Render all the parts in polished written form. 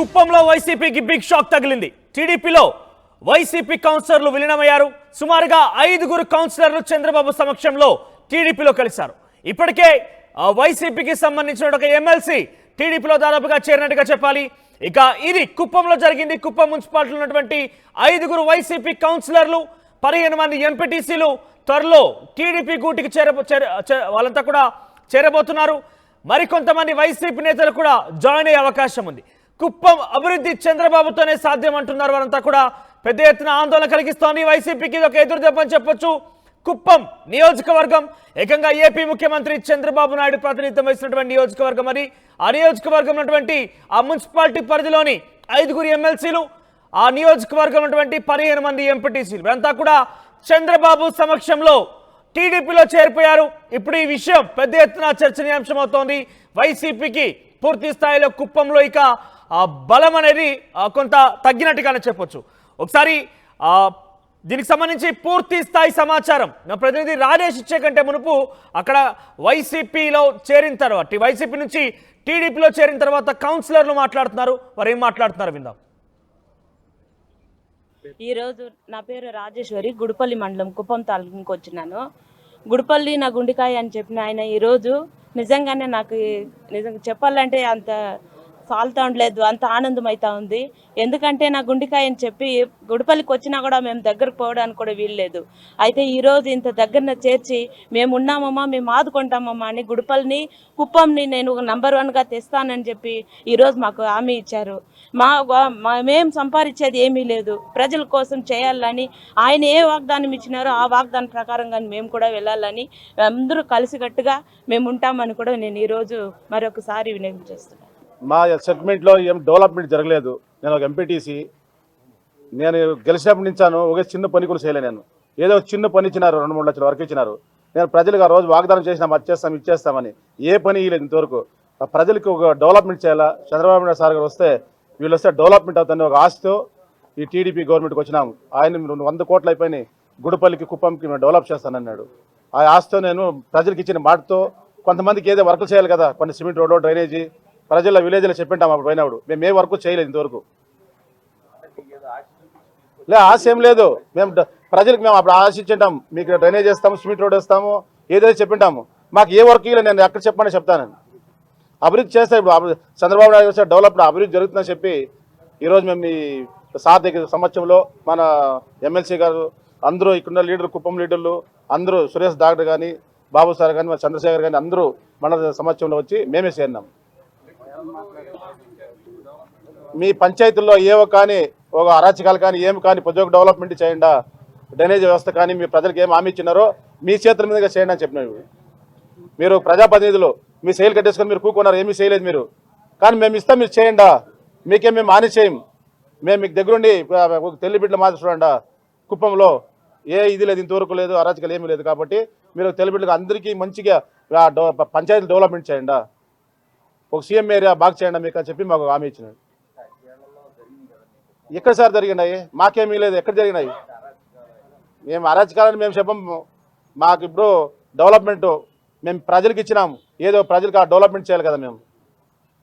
కుప్పంలో వైసీపీకి big shock తగిలింది. టీడీపీలో వైసీపీ కౌన్సిలర్లు విలీనమయ్యారు. సుమారుగా 5 కౌన్సిలర్లు చంద్రబాబు సమక్షంలో టీడీపీలో కలిశారు. ఇప్పటికే వైసీపీకి సంబంధించిన ఒక ఎమ్మెల్సీ టీడీపీలో దాదాపుగా చేరినట్టుగా చెప్పాలి. ఇక ఇది కుప్పంలో జరిగింది. కుప్పం మున్సిపాలిటీలో ఉన్నటువంటి 5 వైసీపీ కౌన్సిలర్లు, 15 మంది ఎంపీటీసీలు త్వరలో టీడీపీ గూటికి వాళ్ళంతా కూడా చేరబోతున్నారు. మరికొంతమంది వైసీపీ నేతలు కూడా జాయిన్ అయ్యే అవకాశం ఉంది. కుప్పం అభివృద్ధి చంద్రబాబుతోనే సాధ్యం అంటున్నారు. వారంతా కూడా పెద్ద ఎత్తున ఆందోళన కలిగిస్తోంది. వైసీపీకి ఇది ఒక ఎదురుదెబ్బని చెప్పొచ్చు. కుప్పం నియోజకవర్గం ఏకంగా ఏపీ ముఖ్యమంత్రి చంద్రబాబు నాయుడు ప్రాతినిధ్యం వహిస్తున్నటువంటి నియోజకవర్గం. మరి ఆ నియోజకవర్గం ఉన్నటువంటి ఆ మున్సిపాలిటీ పరిధిలోని 5 ఎమ్మెల్సీలు, ఆ నియోజకవర్గం ఉన్నటువంటి 15 మంది ఎంపీటీసీలు వీరంతా కూడా చంద్రబాబు సమక్షంలో టీడీపీలో చేరిపోయారు. ఇప్పుడు ఈ విషయం పెద్ద ఎత్తున చర్చనీయాంశం అవుతోంది. వైసీపీకి పూర్తి స్థాయిలో కుప్పంలో ఇక బలం అనేది కొంత తగ్గినట్టుగానే చెప్పొచ్చు. ఒకసారి దీనికి సంబంధించి పూర్తి స్థాయి సమాచారం నా ప్రతినిధి రాజేష్ ఇచ్చే కంటే మునుపు అక్కడ వైసీపీలో చేరిన తర్వాత, వైసీపీ నుంచి టీడీపీలో చేరిన తర్వాత కౌన్సిలర్లు మాట్లాడుతున్నారు. వారు ఏం మాట్లాడుతున్నారు విందాం. ఈరోజు నా పేరు రాజేశ్వరి, గుడిపల్లి మండలం కుప్పం తాలూకు వచ్చినాను. గుడిపల్లి నా గుండెకాయ అని చెప్పిన ఆయన ఈరోజు నిజంగానే నాకు నిజంగా చెప్పాలంటే అంత సాల్తా ఉండలేదు, అంత ఆనందం అవుతా ఉంది. ఎందుకంటే నా గుండెకాయ అని చెప్పి గుడిపల్లికి వచ్చినా కూడా మేము దగ్గరకు పోవడానికి కూడా వీల్లేదు. అయితే ఈరోజు ఇంత దగ్గరన చేర్చి మేము ఉన్నామమ్మా, మేము ఆదుకుంటామమ్మా అని గుడిపల్లిని, కుప్పంని నేను నంబర్ 1గా తెస్తానని చెప్పి ఈరోజు మాకు హామీ ఇచ్చారు. మేము సంపాదించేది ఏమీ లేదు, ప్రజల కోసం చేయాలని ఆయన ఏ వాగ్దానం ఇచ్చినారో ఆ వాగ్దానం ప్రకారంగా మేము కూడా వెళ్ళాలని అందరూ కలిసికట్టుగా మేము ఉంటామని కూడా నేను ఈరోజు మరొకసారి వినయం చేస్తున్నాను. మా సెగ్మెంట్లో ఏం డెవలప్మెంట్ జరగలేదు. నేను ఒక ఎంపీటీసీ, నేను గెలిచినప్పటి నుంచాను ఒక చిన్న పని కూడా చేయలే. నేను ఏదో చిన్న పని ఇచ్చినారు, 2-3 లక్షల వరకు ఇచ్చినారు. నేను ప్రజలకు ఆ రోజు వాగ్దానం చేసినాం, ఇచ్చేస్తామని. ఏ పని ఇవ్వలేదు ఇంతవరకు. ప్రజలకు ఒక డెవలప్మెంట్ చేయాలా, చంద్రబాబు నాయుడు సార్ గారు వస్తే వీళ్ళు వస్తే డెవలప్మెంట్ అవుతుంది ఒక ఆశతో ఈ టీడీపీ గవర్నమెంట్కి వచ్చినాము. ఆయన 100 కోట్లు అయిపోయినాయి, గుడిపల్లికి కుప్పంకి మేము డెవలప్ చేస్తానన్నాడు. ఆ ఆశతో నేను ప్రజలకు ఇచ్చిన మాటతో కొంతమందికి ఏదో వర్కులు చేయాలి కదా, కొన్ని సిమెంట్ రోడ్డు, డ్రైనేజీ ప్రజల విలేజ్లో చెప్పింటాం. అప్పుడు పోయినప్పుడు మేము ఏ వర్క్ చేయలేదు ఇంతవరకు. ఆశ ఏం లేదు. మేము ప్రజలకు మేము అప్పుడు ఆశించుంటాం, మీకు డ్రైనేజ్ వేస్తాము, సిమెంట్ రోడ్ వేస్తాము, ఏదైతే చెప్పింటాము. మాకు ఏ వర్క్ ఇవ్వలేదు. నేను ఎక్కడ చెప్పమని చెప్తాను. అభివృద్ధి చేస్తే ఇప్పుడు చంద్రబాబు నాయుడు వస్తే డెవలప్మెంట్ అభివృద్ధి జరుగుతుందని చెప్పి ఈరోజు మేము ఈ సార్ దగ్గర సంవత్సరంలో మన ఎమ్మెల్సీ గారు అందరూ, ఇక్కడున్న లీడర్లు, కుప్పం లీడర్లు అందరూ, సురేష్ డాక్టర్ కానీ, బాబు సార్ కానీ, మన చంద్రశేఖర్ కానీ అందరూ మన సంవత్సరంలో వచ్చి మేమే చేరినాం. మీ పంచాయతీల్లో ఏవో కానీ ఒక అరాచకాలు కానీ ఏమి కానీ ప్రతి ఒక్క డెవలప్మెంట్ చేయండి, డ్రైనేజ్ వ్యవస్థ కానీ మీ ప్రజలకు ఏమి హామీ ఇచ్చినారో మీ చేతుల మీదుగా చేయండి అని చెప్పినారు. మీరు ప్రజాప్రతినిధులు మీ శైలి కట్టేసుకొని మీరు కూకున్నారు, ఏమీ చేయలేదు మీరు. కానీ మేము ఇస్తాం, మీరు చేయండి, మీకేం మేము హాని చేయం. మేము మీకు దగ్గరుండి తెల్లి బిడ్డలు మాత్రం చూడండి. కుప్పంలో ఏ ఇది లేదు, ఇంతవరకు లేదు, అరాచకాలు ఏమీ లేదు. కాబట్టి మీరు తెల్లి బిడ్డలకు అందరికీ మంచిగా పంచాయతీలు డెవలప్మెంట్ చేయండి, ఒక సీఎం ఏరియా బాగా చేయండి మీకు అని చెప్పి మాకు హామీ ఇచ్చినాడు. ఎక్కడ సార్ జరిగినాయి? మాకేమీ లేదు. ఎక్కడ జరిగినాయి? మేము అరాచకాలని మేము చెప్పము. మాకు ఇప్పుడు డెవలప్మెంట్ మేము ప్రజలకు ఇచ్చినాము, ఏదో ప్రజలకు ఆ డెవలప్మెంట్ చేయాలి కదా.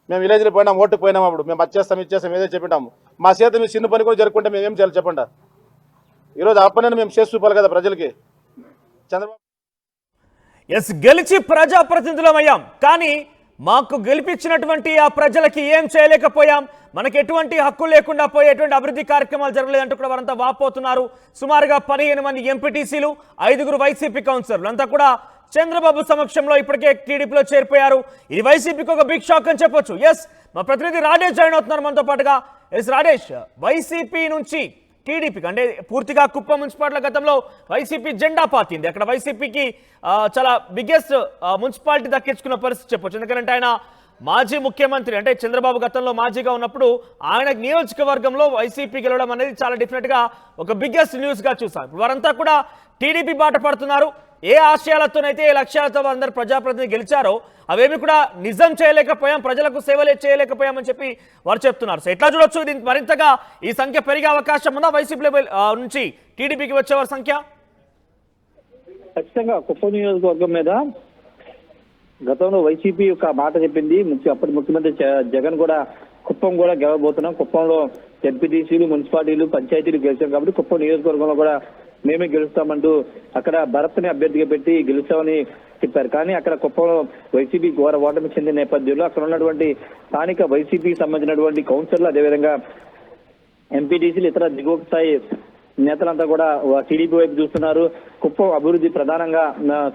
మేము విలేజ్లో పోయినాం, ఓటుకు పోయినాం, అప్పుడు మేము ఇచ్చేస్తాం ఏదో చెప్పినాము. మా చేత మేము చిన్న పని కూడా జరుపుకుంటే మేము ఏం చేయాలి చెప్పండి. ఈరోజు ఆ పని మేము చేసి చూపాలి కదా ప్రజలకి. చంద్రబాబు గెలిచి ప్రజాప్రతినిధులమయ్యాం, కానీ మాకు గెలిపించినటువంటి ఆ ప్రజలకి ఏం చేయలేకపోయాం, మనకి ఎటువంటి హక్కులు లేకుండా పోయి ఎటువంటి అభివృద్ధి కార్యక్రమాలు జరగలేదంటూ కూడా వారంతా వాపోతున్నారు. సుమారుగా 15 మంది ఎంపీటీసీలు, 5 వైసీపీ కౌన్సిలర్లు అంతా కూడా చంద్రబాబు సమక్షంలో ఇప్పటికే టీడీపీలో చేరిపోయారు. ఇది వైసీపీకి ఒక బిగ్ షాక్ అని చెప్పొచ్చు. మా ప్రతినిధి రాజేష్ జాయిన్ అవుతున్నారు మనతో పాటుగా. రాజేష్, వైసీపీ నుంచి టీడీపీకి అంటే పూర్తిగా కుప్పం మున్సిపాలిటీ గతంలో వైసీపీ జెండా పాతింది. అక్కడ వైసీపీకి చాలా బిగ్గెస్ట్ మున్సిపాలిటీ దక్కించుకున్న పరిస్థితి చెప్పొచ్చు. ఎందుకంటే ఆయన మాజీ ముఖ్యమంత్రి, అంటే చంద్రబాబు గతంలో మాజీగా ఉన్నప్పుడు ఆయన నియోజకవర్గంలో వైసీపీ గెలవడం అనేది చాలా డెఫినెట్గా ఒక బిగ్గెస్ట్ న్యూస్గా చూసాం. ఇప్పుడు వారంతా కూడా టీడీపీ బాట పడుతున్నారు. ఏ ఆశయాలతోనైతే ఏ లక్ష్యాలతో అందరు ప్రజాప్రతినిధి గెలిచారో అవేమి కూడా నిజం చేయలేకపోయాం, ప్రజలకు సేవలే చేయలేకపోయామని చెప్పి వారు చెప్తున్నారు. సో ఎట్లా చూడొచ్చు, ఇది మరింతగా ఈ సంఖ్య పెరిగే అవకాశం ఉందా వైసీపీ లెవెల్ నుంచి టీడీపీకి వచ్చేవారి సంఖ్య? ఖచ్చితంగా కుప్పం నియోజకవర్గం మీద గతంలో వైసీపీ ఒక మాట చెప్పింది. అప్పటి ముఖ్యమంత్రి జగన్ కూడా కుప్పం కూడా గెలవబోతున్నాం. కుప్పంలో ఎంపీటీసీలు, మున్సిపాలిటీలు, పంచాయతీలు గెలిచాం కాబట్టి కుప్పం నియోజకవర్గంలో కూడా మేమే గెలుస్తామంటూ అక్కడ భరత్ని అభ్యర్థిగా పెట్టి గెలుస్తామని చెప్పారు. కానీ అక్కడ కుప్పంలో వైసీపీ ఘోర ఓటమి చెందిన నేపథ్యంలో అక్కడ ఉన్నటువంటి స్థానిక వైసీపీకి సంబంధించినటువంటి కౌన్సిలర్లు, అదేవిధంగా ఎంపీటీసీలు, ఇతర దిగువ స్థాయి నేతలంతా కూడా టీడీపీ వైపు చూస్తున్నారు. కుప్పం అభివృద్ధి ప్రధానంగా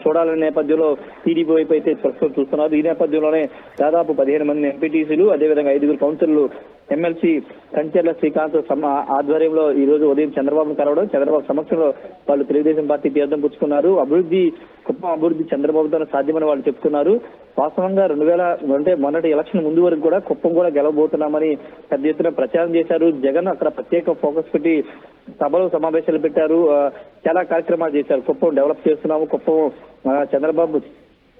చూడాలనే నేపథ్యంలో టీడీపీ వైపు అయితే ప్రస్తుతం చూస్తున్నారు. ఈ నేపథ్యంలోనే దాదాపు 15 మంది ఎంపీటీసీలు, అదేవిధంగా 5 కౌన్సిలర్లు ఎమ్మెల్సీ కంచెర్ల శ్రీకాంత్ ఆధ్వర్యంలో ఈ రోజు ఉదయం చంద్రబాబును కలవడం, చంద్రబాబు సమక్షంలో వాళ్ళు తెలుగుదేశం పార్టీ తీర్థం పుచ్చుకున్నారు. కుప్పం అభివృద్ధి చంద్రబాబుతో సాధ్యమని వాళ్ళు చెప్తున్నారు. వాస్తవంగా 2000 మొన్నటి ఎలక్షన్ ముందు వరకు కూడా కుప్పం కూడా గెలవబోతున్నామని పెద్ద ఎత్తున ప్రచారం చేశారు. జగన్ అక్కడ ప్రత్యేక ఫోకస్ పెట్టి సభలు, సమావేశాలు పెట్టారు, చాలా కార్యక్రమాలు చేశారు. కుప్పం డెవలప్ చేస్తున్నాము, కుప్పం చంద్రబాబు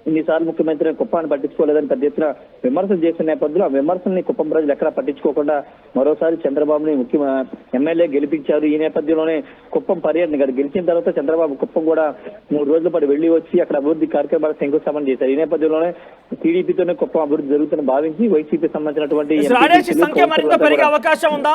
ఇన్నిసార్లు ముఖ్యమంత్రి కుప్పాన్ని పట్టించుకోలేదని పెద్ద ఎత్తున విమర్శలు చేసిన నేపథ్యంలో ఆ విమర్శల్ని కుప్పం ప్రజలు ఎక్కడా పట్టించుకోకుండా మరోసారి చంద్రబాబుని ఎమ్మెల్యే గెలిపించారు. ఈ నేపథ్యంలోనే కుప్పం పర్యటన గెలిచిన తర్వాత చంద్రబాబు కుప్పం కూడా 3 రోజుల పాటు వెళ్లి వచ్చి అక్కడ అభివృద్ధి కార్యక్రమాలకు శంకుస్థాపన చేశారు. ఈ నేపథ్యంలోనే టీడీపీతోనే కుప్పం అభివృద్ధి జరుగుతుందని భావించి వైసీపీ సంబంధించినటువంటి అవకాశం ఉందా?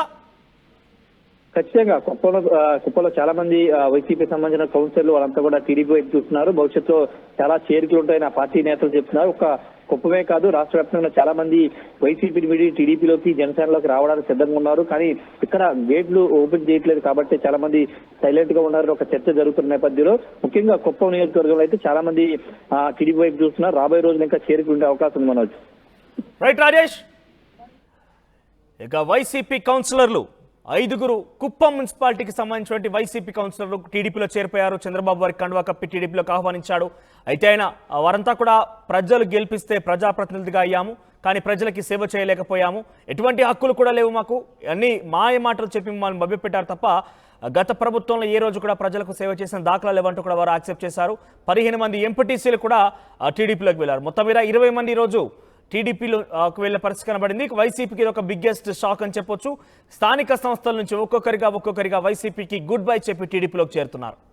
ఖచ్చితంగా కుప్పంలో చాలా మంది వైసీపీ సంబంధించిన కౌన్సిలర్లు వాళ్ళంతా కూడా టీడీపీ వైపు చూస్తున్నారు. భవిష్యత్తులో చాలా చేరికలు ఉంటాయని ఆ పార్టీ నేతలు చెప్తున్నారు. ఒక కుప్పమే కాదు, రాష్ట్ర వ్యాప్తంగా చాలా మంది వైసీపీని విడి టీడీపీలోకి, జనసేనలోకి రావడానికి సిద్ధంగా ఉన్నారు. కానీ ఇక్కడ గేట్లు ఓపెన్ చేయట్లేదు కాబట్టి చాలా మంది సైలెంట్ గా ఉన్నారు. ఒక చర్చ జరుగుతున్న నేపథ్యంలో ముఖ్యంగా కుప్పం నియోజకవర్గంలో అయితే చాలా మంది టీడీపీ వైపు చూస్తున్నారు. రాబోయే రోజులు ఇంకా చేరికలు ఉండే అవకాశం ఉంది. మనోజ్. రైట్ రాజేష్, ఇక వైసీపీ కౌన్సిలర్లు 5 కుప్పం మున్సిపాలిటీకి సంబంధించినటువంటి వైసీపీ కౌన్సిలర్లు టీడీపీలో చేరిపోయారు. చంద్రబాబు వారికి కండువా కప్పి టీడీపీలోకి ఆహ్వానించాడు. అయితే ఆయన వారంతా కూడా ప్రజలు గెలిపిస్తే ప్రజాప్రతినిధిగా అయ్యాము, కానీ ప్రజలకి సేవ చేయలేకపోయాము, ఎటువంటి హక్కులు కూడా లేవు మాకు, అన్ని మాయ మాటలు చెప్పి మమ్మల్ని మభ్యపెట్టారు తప్ప గత ప్రభుత్వంలో ఏ రోజు కూడా ప్రజలకు సేవ చేసిన దాఖలాలు లేవంటూ కూడా వారు యాక్సెప్ట్ చేశారు. 15 మంది ఎంపీటీసీలు కూడా టీడీపీలోకి వెళ్ళారు. మొత్తం మీద 20 మంది ఈరోజు టీడీపీలోకి వెళ్ళే పరిస్థితి కనబడింది. వైసీపీకి ఒక బిగ్గెస్ట్ షాక్ అని చెప్పొచ్చు. స్థానిక సంస్థల నుంచి ఒక్కొక్కరిగా వైసీపీకి గుడ్ బై చెప్పి టీడీపీలోకి చేరుతున్నారు.